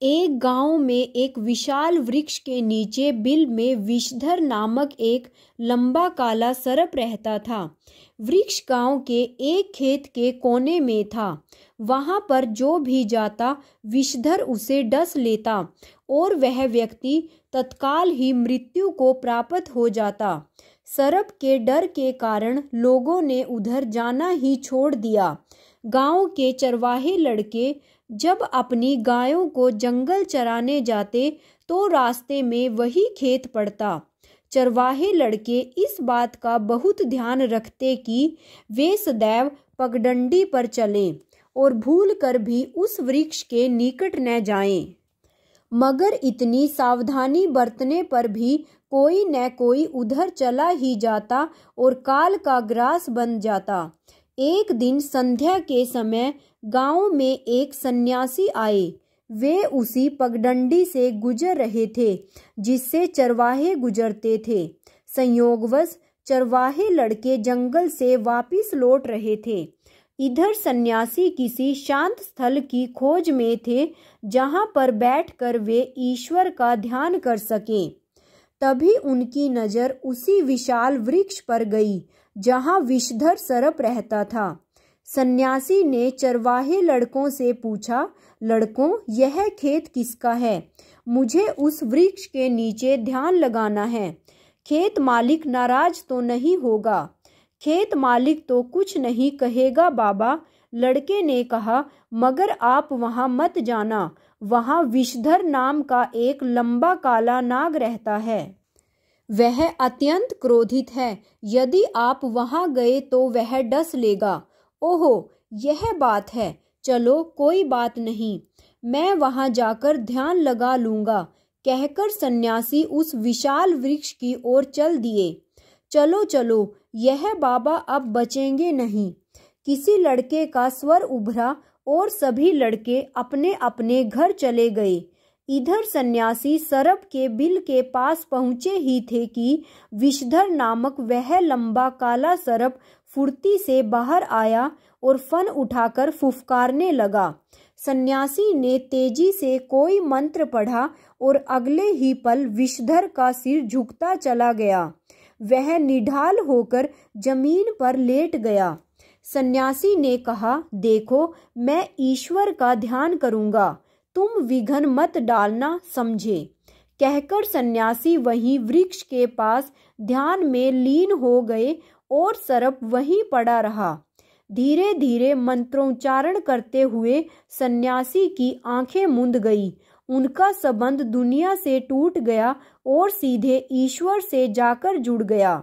एक गांव में एक विशाल वृक्ष के नीचे बिल में विषधर नामक एक लंबा काला सर्प रहता था। वृक्ष गांव के एक खेत के कोने में था। वहां पर जो भी जाता विषधर उसे डस लेता और वह व्यक्ति तत्काल ही मृत्यु को प्राप्त हो जाता। सर्प के डर के कारण लोगों ने उधर जाना ही छोड़ दिया। गांव के चरवाहे लड़के जब अपनी गायों को जंगल चराने जाते तो रास्ते में वही खेत पड़ता। चरवाहे लड़के इस बात का बहुत ध्यान रखते कि वे सदैव पगडंडी पर चलें और भूल कर भी उस वृक्ष के निकट न जाएं। मगर इतनी सावधानी बरतने पर भी कोई न कोई उधर चला ही जाता और काल का ग्रास बन जाता। एक दिन संध्या के समय गांव में एक सन्यासी आए। वे उसी पगडंडी से गुजर रहे थे जिससे चरवाहे गुजरते थे। संयोगवश चरवाहे लड़के जंगल से वापस लौट रहे थे। इधर सन्यासी किसी शांत स्थल की खोज में थे जहां पर बैठकर वे ईश्वर का ध्यान कर सकें। तभी उनकी नजर उसी विशाल वृक्ष पर गई जहां विषधर सर्प रहता था। सन्यासी ने चरवाहे लड़कों से पूछा, लड़कों, यह खेत किसका है? मुझे उस वृक्ष के नीचे ध्यान लगाना है। खेत मालिक नाराज तो नहीं होगा? खेत मालिक तो कुछ नहीं कहेगा बाबा, लड़के ने कहा, मगर आप वहां मत जाना। वहां विषधर नाम का एक लंबा काला नाग रहता है। वह अत्यंत क्रोधित है। यदि आप वहां गए तो वह डस लेगा। ओहो, यह बात है। चलो, कोई बात नहीं, मैं वहां जाकर ध्यान लगा लूंगा, कहकर सन्यासी उस विशाल वृक्ष की ओर चल दिए। चलो चलो, यह बाबा अब बचेंगे नहीं। किसी लड़के का स्वर उभरा और सभी लड़के अपने अपने घर चले गए। इधर सन्यासी सर्प के बिल के पास पहुंचे ही थे कि विषधर नामक वह लंबा काला सर्प फुर्ती से बाहर आया और फन उठाकर फुफकारने लगा। सन्यासी ने तेजी से कोई मंत्र पढ़ा और अगले ही पल विषधर का सिर झुकता चला गया। वह निढाल होकर जमीन पर लेट गया। सन्यासी ने कहा, देखो, मैं ईश्वर का ध्यान करूंगा, तुम विघ्न मत डालना, समझे? कहकर सन्यासी वहीं वृक्ष के पास ध्यान में लीन हो गए और सर्प वहीं पड़ा रहा। धीरे धीरे मंत्रोच्चारण करते हुए सन्यासी की आंखें मूंद गई। उनका संबंध दुनिया से टूट गया और सीधे ईश्वर से जाकर जुड़ गया।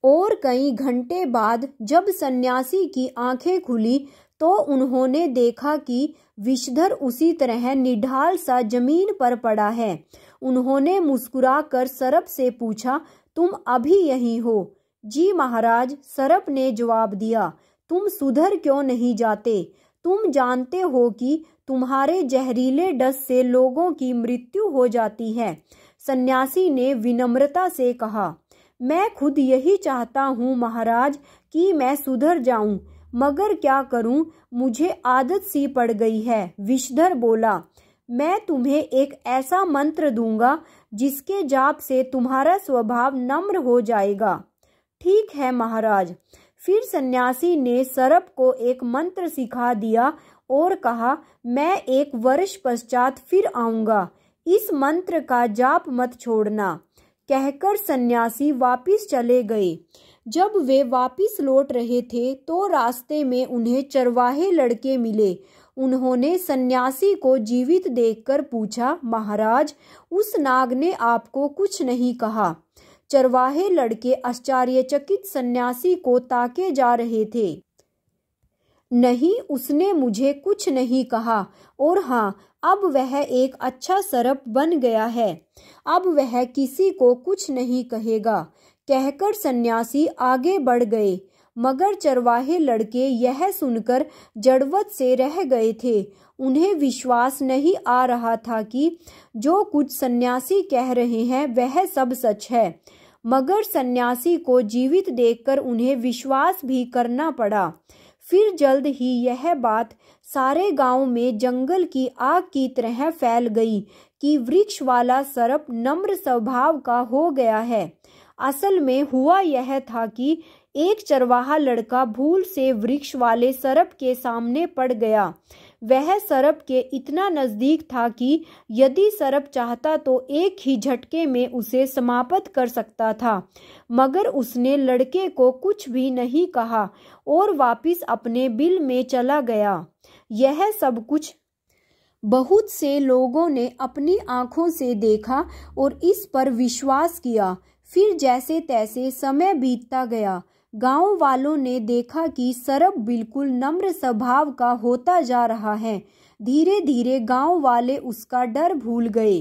और कई घंटे बाद जब सन्यासी की आंखें खुली तो उन्होंने देखा कि विषधर उसी तरह निढाल सा जमीन पर पड़ा है। उन्होंने मुस्कुराकर सर्प से पूछा, तुम अभी यहीं हो? जी महाराज, सर्प ने जवाब दिया, तुम सुधर क्यों नहीं जाते? तुम जानते हो कि तुम्हारे जहरीले डस से लोगों की मृत्यु हो जाती है। सन्यासी ने विनम्रता से कहा, मैं खुद यही चाहता हूँ महाराज कि मैं सुधर जाऊं, मगर क्या करूं, मुझे आदत सी पड़ गई है। विषधर बोला, मैं तुम्हें एक ऐसा मंत्र दूंगा जिसके जाप से तुम्हारा स्वभाव नम्र हो जाएगा। ठीक है महाराज। फिर सन्यासी ने सर्प को एक मंत्र सिखा दिया और कहा, मैं 1 वर्ष पश्चात फिर आऊंगा, इस मंत्र का जाप मत छोड़ना। कहकर सन्यासी वापिस चले गए। जब वे वापिस लौट रहे थे तो रास्ते में उन्हें चरवाहे लड़के मिले। उन्होंने सन्यासी को जीवित देखकर पूछा, महाराज, उस नाग ने आपको कुछ नहीं कहा? चरवाहे लड़के आश्चर्यचकित सन्यासी को ताके जा रहे थे। नहीं, उसने मुझे कुछ नहीं कहा, और हाँ, अब वह एक अच्छा सर्प बन गया है। अब वह किसी को कुछ नहीं कहेगा, कहकर सन्यासी आगे बढ़ गए। मगर चरवाहे लड़के यह सुनकर जड़वत से रह गए थे। उन्हें विश्वास नहीं आ रहा था कि जो कुछ सन्यासी कह रहे हैं वह सब सच है। मगर सन्यासी को जीवित देखकर उन्हें विश्वास भी करना पड़ा। फिर जल्द ही यह बात सारे गांव में जंगल की आग की तरह फैल गई कि वृक्ष वाला सर्प नम्र स्वभाव का हो गया है। असल में हुआ यह था कि एक चरवाहा लड़का भूल से वृक्ष वाले सर्प के सामने पड़ गया। वह सर्प के इतना नजदीक था कि यदि सर्प चाहता तो एक ही झटके में उसे समाप्त कर सकता था, मगर उसने लड़के को कुछ भी नहीं कहा और वापस अपने बिल में चला गया। यह सब कुछ बहुत से लोगों ने अपनी आंखों से देखा और इस पर विश्वास किया। फिर जैसे तैसे समय बीतता गया। गांव वालों ने देखा कि सर्प बिल्कुल नम्र स्वभाव का होता जा रहा है। धीरे धीरे गांव वाले उसका डर भूल गए।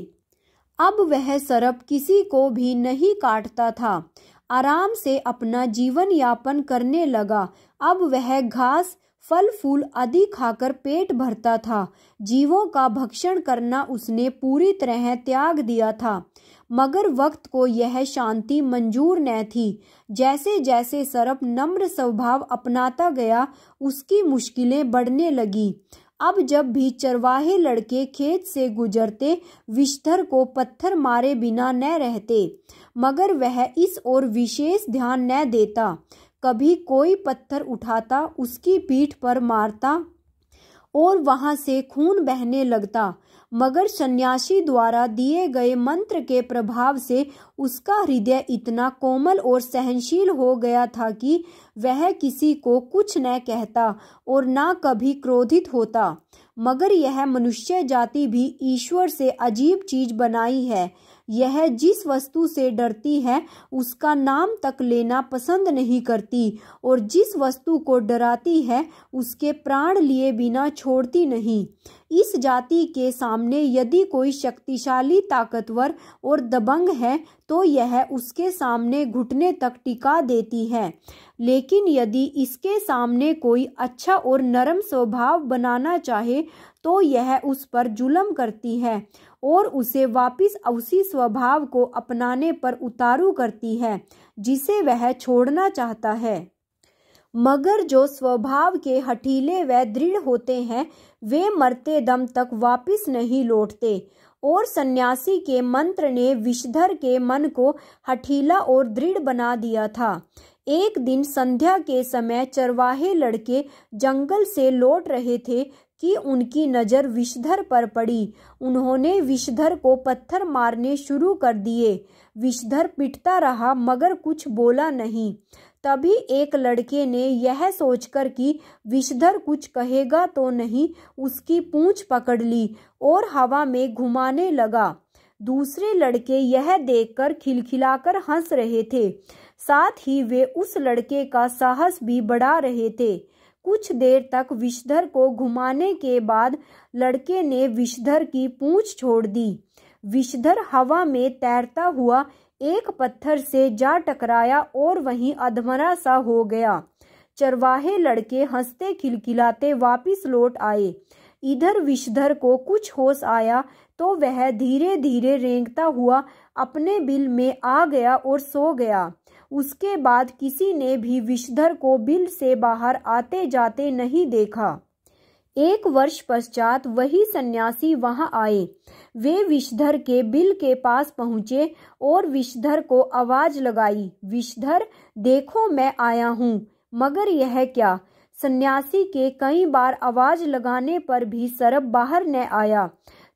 अब वह सर्प किसी को भी नहीं काटता था, आराम से अपना जीवन यापन करने लगा। अब वह घास फल फूल आदि खाकर पेट भरता था। जीवों का भक्षण करना उसने पूरी तरह त्याग दिया था, मगर वक्त को यह शांति मंजूर न थी। जैसे जैसे सर्प नम्र स्वभाव अपनाता गया, उसकी मुश्किलें बढ़ने लगी। अब जब भी चरवाहे लड़के खेत से गुजरते, विषधर को पत्थर मारे बिना न रहते, मगर वह इस ओर विशेष ध्यान न देता। कभी कोई पत्थर उठाता, उसकी पीठ पर मारता और वहां से खून बहने लगता, मगर सन्यासी द्वारा दिए गए मंत्र के प्रभाव से उसका हृदय इतना कोमल और सहनशील हो गया था कि वह किसी को कुछ न कहता और ना कभी क्रोधित होता। मगर यह मनुष्य जाति भी ईश्वर से अजीब चीज बनाई है। यह जिस वस्तु से डरती है उसका नाम तक लेना पसंद नहीं करती और जिस वस्तु को डराती है उसके प्राण लिए बिना छोड़ती नहीं। इस जाति के सामने यदि कोई शक्तिशाली, ताकतवर और दबंग है तो यह उसके सामने घुटने तक टिका देती है, लेकिन यदि इसके सामने कोई अच्छा और नरम स्वभाव बनाना चाहे तो यह उस पर जुल्म करती है और उसे वापस उसी स्वभाव को अपनाने पर उतारू करती है जिसे वह छोड़ना चाहता है। मगर जो स्वभाव के हठीले व दृढ़ होते हैं वे मरते दम तक वापस नहीं लौटते, और सन्यासी के मंत्र ने विषधर के मन को हठीला और दृढ़ बना दिया था। एक दिन संध्या के समय चरवाहे लड़के जंगल से लौट रहे थे कि उनकी नज़र विषधर पर पड़ी। उन्होंने विषधर को पत्थर मारने शुरू कर दिए। विषधर पिटता रहा मगर कुछ बोला नहीं। तभी एक लड़के ने यह सोचकर कि विषधर कुछ कहेगा तो नहीं, उसकी पूंछ पकड़ ली और हवा में घुमाने लगा। दूसरे लड़के यह देखकर खिलखिलाकर हंस रहे थे, साथ ही वे उस लड़के का साहस भी बढ़ा रहे थे। कुछ देर तक विषधर को घुमाने के बाद लड़के ने विषधर की पूंछ छोड़ दी। विषधर हवा में तैरता हुआ एक पत्थर से जा टकराया और वहीं अधमरा सा हो गया। चरवाहे लड़के हंसते खिलखिलाते वापस लौट आए। इधर विषधर को कुछ होश आया तो वह धीरे धीरे रेंगता हुआ अपने बिल में आ गया और सो गया। उसके बाद किसी ने भी विषधर को बिल से बाहर आते जाते नहीं देखा। एक वर्ष पश्चात वही सन्यासी वहां आए। वे विषधर के बिल के पास पहुंचे और विषधर को आवाज लगाई, विषधर देखो मैं आया हूँ। मगर यह क्या? सन्यासी के कई बार आवाज लगाने पर भी सर्प बाहर न आया।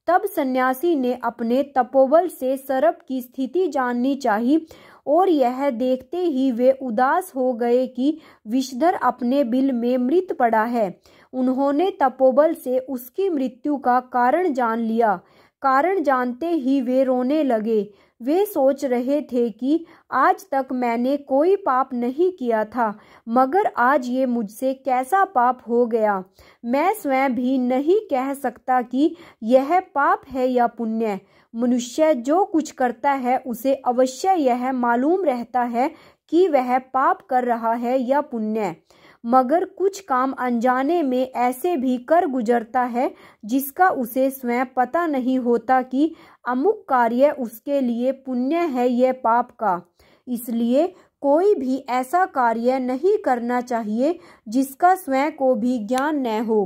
तब सन्यासी ने अपने तपोबल से सर्प की स्थिति जाननी चाहिए और यह देखते ही वे उदास हो गए कि विषधर अपने बिल में मृत पड़ा है। उन्होंने तपोबल से उसकी मृत्यु का कारण जान लिया। कारण जानते ही वे रोने लगे। वे सोच रहे थे कि आज तक मैंने कोई पाप नहीं किया था, मगर आज ये मुझसे कैसा पाप हो गया। मैं स्वयं भी नहीं कह सकता कि यह पाप है या पुण्य। मनुष्य जो कुछ करता है उसे अवश्य यह मालूम रहता है कि वह पाप कर रहा है या पुण्य, मगर कुछ काम अनजाने में ऐसे भी कर गुजरता है जिसका उसे स्वयं पता नहीं होता कि अमुक कार्य उसके लिए पुण्य है या पाप का। इसलिए कोई भी ऐसा कार्य नहीं करना चाहिए जिसका स्वयं को भी ज्ञान न हो।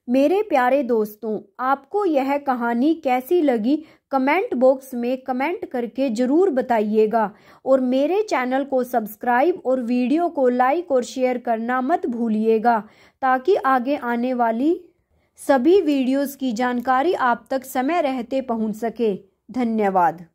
मेरे प्यारे दोस्तों, आपको यह कहानी कैसी लगी कमेंट बॉक्स में कमेंट करके ज़रूर बताइएगा और मेरे चैनल को सब्सक्राइब और वीडियो को लाइक और शेयर करना मत भूलिएगा ताकि आगे आने वाली सभी वीडियोस की जानकारी आप तक समय रहते पहुंच सके। धन्यवाद।